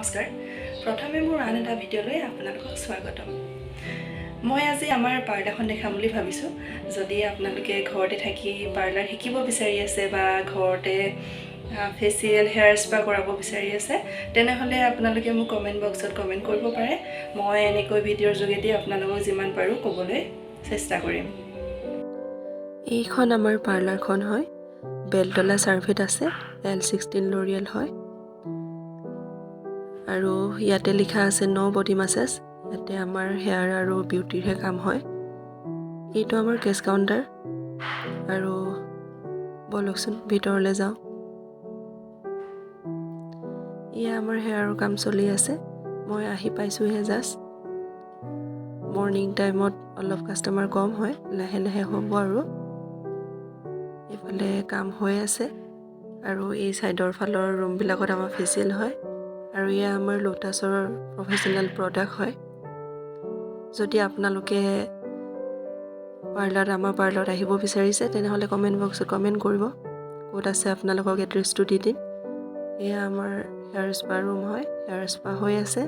নমস্কাৰ প্ৰথমে মোৰ আন এটা ভিডিঅ'লৈ আপোনালোকক স্বাগতম মই আজি আমাৰ পাৰ্লাৰখন দেখাম বুলি ভাবিছোঁ যদি আপোনালোকে ঘৰতে থাকি পাৰ্লাৰ শিকিব বিচাৰি আছে বা ঘৰতে ফেচিয়েল হেয়াৰ স্পা কৰাব বিচাৰি আছে তেনেহ'লে আপোনালোকে মোক কমেন্ট বক্সত কমেন্ট কৰিব পাৰে মই এনেকৈ ভিডিঅ'ৰ যোগেদি আপোনালোকক যিমান পাৰো ক'বলৈ চেষ্টা কৰিম এইখন আমাৰ পাৰ্লাৰখন হয় বেলতলা চাৰ্ভিট আছে L16 লৰিয়েল হয় আৰু ইয়াতে লিখা আছে নো বডি মাসাজ ইয়াতে আমাৰ হেয়াৰ আৰু বিউটিৰ হে কাম হয় এইটো আমাৰ কেছ কাউন্টাৰ আৰু বলকচোন ভিতৰলৈ যাওঁ ইয়া আমাৰ হেয়াৰৰ কাম চলি আছে মই আহি পাইছো হে জাস্ট মৰ্নিং টাইমত অলপ কাস্টমাৰ কম হয় লাহে লাহে হ'ব আৰু ইফালে কাম হৈ আছে আৰু এই সাইডৰ ফালৰ ৰুম বিলাকত আমাৰ ফেচিয়েল হয় আৰু ইয়া আমাৰ লোটাছৰ প্ৰফেশনাল প্ৰডাক্ট হয় যদি আপোনালোকে আমাৰ পাৰ্লাৰত আহিব বিচাৰিছে তেনেহলে কমেন্ট বক্সত কমেন্ট কৰিব ক'ত আছে আপোনালোকক এড্ৰেছটো দি দিম এয়া আমাৰ হেয়াৰ স্পা ৰুম হয় হেয়াৰ স্পা হৈ আছে